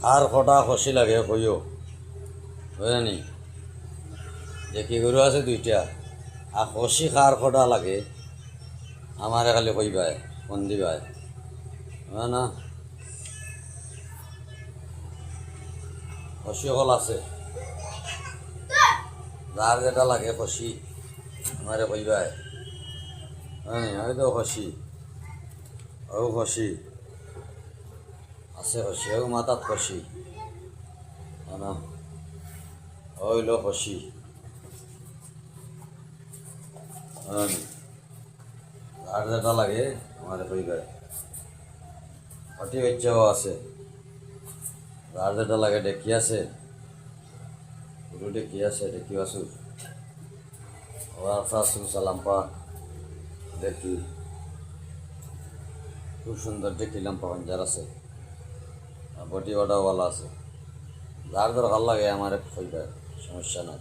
আর কটা খসি লাগে কইও বুঝলি যে কি গরু আছে দুইটা আর খসি খার কটা লাগে আমারে খালি কইবাই ফোন দিবাই না খসি হল আছে যার যেটা লাগে খসি আমারে কইবাই হ্যাঁ হয়তো খসি ও খসি আছে খসি ও মাথাত খসি না হইল খসি আর যেটা লাগে আমারে কইবাই অটি বাচ্চাও আছে আর যেটা লাগে ডেকি আছে গরু ডেকি আছে ডেকি বাসুর আসার সালাম্পা দেখি খুব সুন্দর দেখি লাম্পা পাঞ্জার আছে বটি ওটাও ভালো আছে যার দরকার লাগে আমার কইবাই সমস্যা নাই।